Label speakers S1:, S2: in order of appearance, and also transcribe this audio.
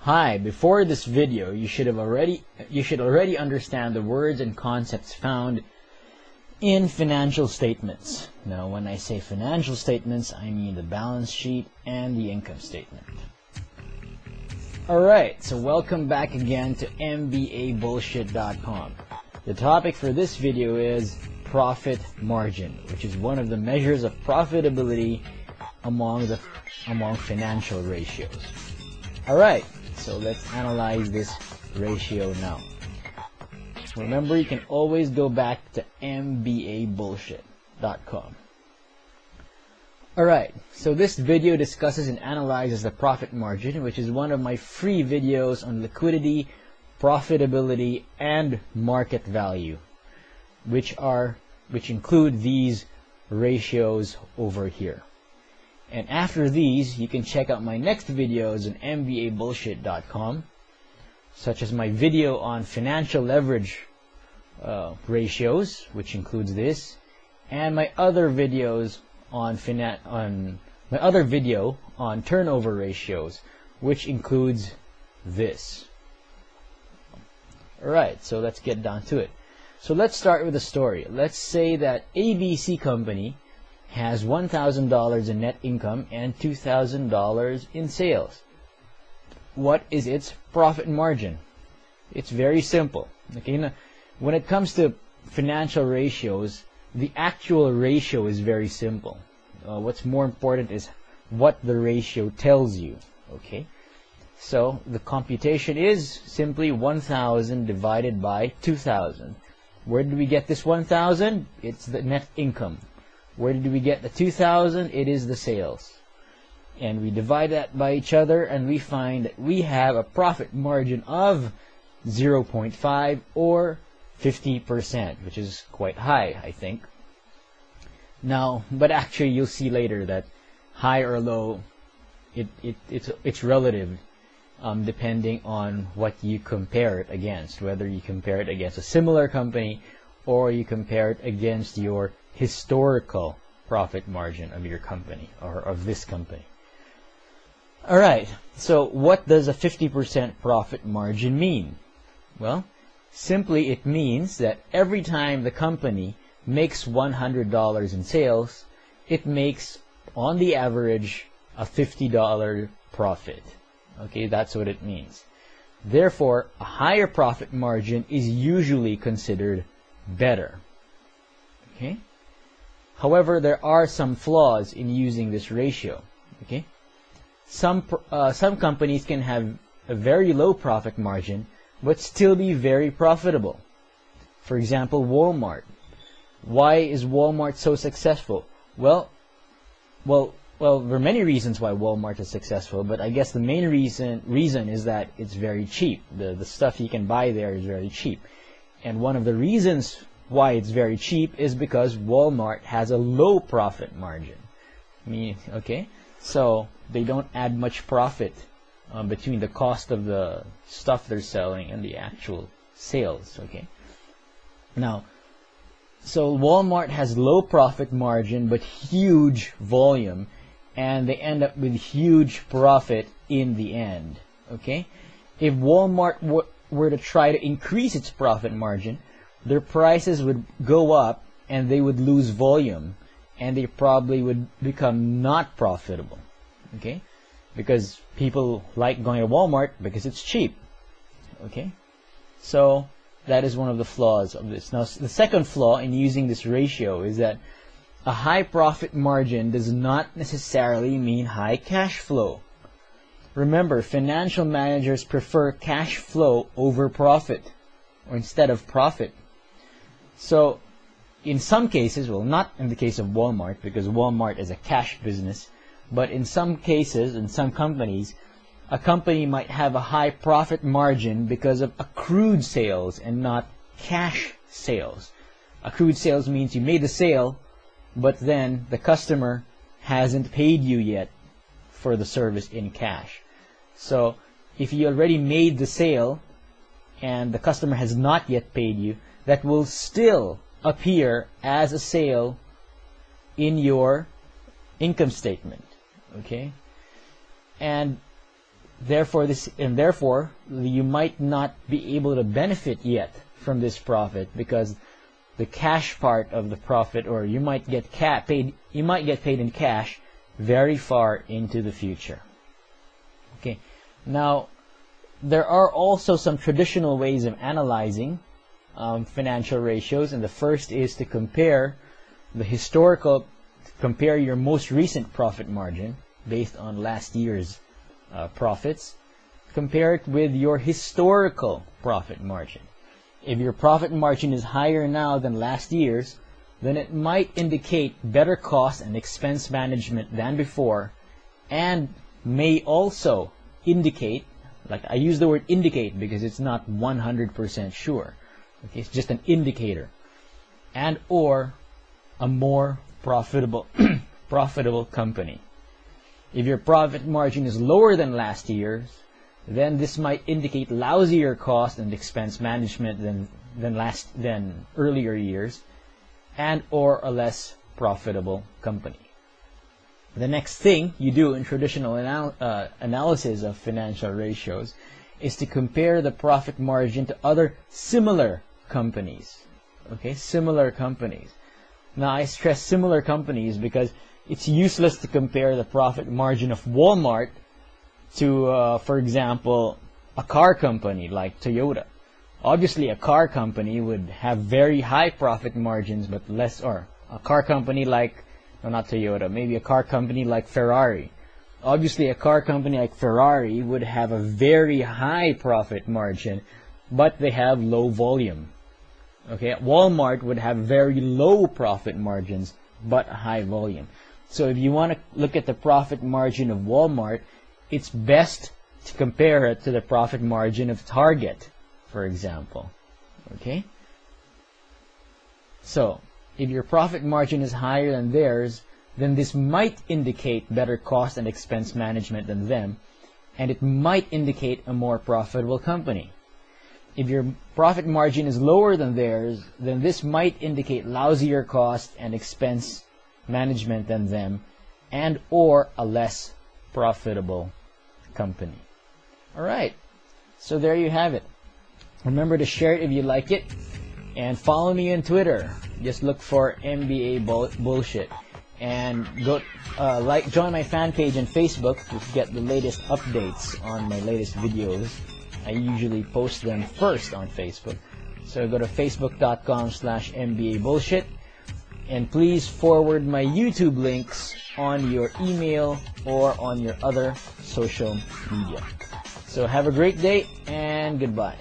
S1: Hi, before this video, you should already understand the words and concepts found in financial statements. Now, when I say financial statements, I mean the balance sheet and the income statement. Alright, so welcome back again to MBABullshit.com. The topic for this video is profit margin, which is one of the measures of profitability among financial ratios. Alright, so let's analyze this ratio now. Remember, you can always go back to MBABullshit.com. Alright, so this video discusses and analyzes the profit margin, which is one of my free videos on liquidity, profitability, and market value, which include these ratios over here. And after these, you can check out my next videos on MBABullshit.com, such as my video on financial leverage ratios, which includes this, and my other videos on turnover ratios, which includes this. Alright, so let's get down to it. So let's start with a story. Let's say that ABC Company has $1,000 in net income and $2,000 in sales. What is its profit margin? It's very simple. Okay, now, when it comes to financial ratios, the actual ratio is very simple. What's more important is what the ratio tells you. Okay, so the computation is simply 1,000 divided by 2,000. Where did we get this 1,000? It's the net income. Where did we get the 2,000? It is the sales. And we divide that by each other, and we find that we have a profit margin of 0.5 or 50%, which is quite high, I think. Now, but actually you'll see later that high or low, it's relative, depending on what you compare it against, whether you compare it against a similar company or you compare it against your historical profit margin of your company or of this company. Alright, so what does a 50% profit margin mean? Well, simply it means that every time the company makes $100 in sales, it makes, on the average, a $50 profit. Okay, that's what it means. Therefore, a higher profit margin is usually considered better. Okay? However, there are some flaws in using this ratio. Okay? Some companies can have a very low profit margin but still be very profitable. For example, Walmart. Why is Walmart so successful? Well, there are many reasons why Walmart is successful, but I guess the main reason is that it's very cheap. The stuff you can buy there is very cheap. And one of the reasons why it's very cheap is because Walmart has a low profit margin. Okay, so they don't add much profit between the cost of the stuff they're selling and the actual sales. Okay, now, so Walmart has low profit margin but huge volume, and they end up with huge profit in the end. Okay, if Walmart were to try to increase its profit margin, their prices would go up and they would lose volume, and they probably would become not profitable. Okay, because people like going to Walmart because it's cheap. Okay, so that is one of the flaws of this. Now, the second flaw in using this ratio is that a high profit margin does not necessarily mean high cash flow. Remember, financial managers prefer cash flow over profit, or instead of profit. So, in some cases, well, not in the case of Walmart, because Walmart is a cash business, but in some cases, in some companies, a company might have a high profit margin because of accrued sales and not cash sales. Accrued sales means you made the sale, but then the customer hasn't paid you yet for the service in cash. So, if you already made the sale and the customer has not yet paid you, that will still appear as a sale in your income statement. Okay? And Therefore you might not be able to benefit yet from this profit, because the cash part of the profit, or you might get paid in cash very far into the future. Okay. Now, there are also some traditional ways of analyzing financial ratios, and the first is to compare your most recent profit margin based on last year's profits. Compare it with your historical profit margin. If your profit margin is higher now than last year's, then it might indicate better cost and expense management than before, and may also indicate, like I use the word indicate because it's not 100% sure. Okay, it's just an indicator, and or a more profitable company. If your profit margin is lower than last year's, then this might indicate lousier cost and expense management than earlier years, and or a less profitable company. The next thing you do in traditional analysis of financial ratios is to compare the profit margin to other similar companies. Okay, similar companies. Now, I stress similar companies because it's useless to compare the profit margin of Walmart to, for example, a car company like Toyota. Obviously, a car company would have very high profit margins, but less, or a car company like, no, not Toyota, maybe a car company like Ferrari. Obviously, a car company like Ferrari would have a very high profit margin, but they have low volume. Okay, Walmart would have very low profit margins, but high volume. So if you want to look at the profit margin of Walmart, it's best to compare it to the profit margin of Target, for example. Okay? So, if your profit margin is higher than theirs, then this might indicate better cost and expense management than them, and it might indicate a more profitable company. If your profit margin is lower than theirs, then this might indicate lousier cost and expense management than them, and or a less profitable company. Alright, so there you have it. Remember to share it if you like it, and follow me on Twitter. Just look for MBA Bullshit, and go join my fan page on Facebook to get the latest updates on my latest videos. I usually post them first on Facebook. So go to facebook.com/MBA Bullshit, and please forward my YouTube links on your email or on your other social media. So have a great day, and goodbye.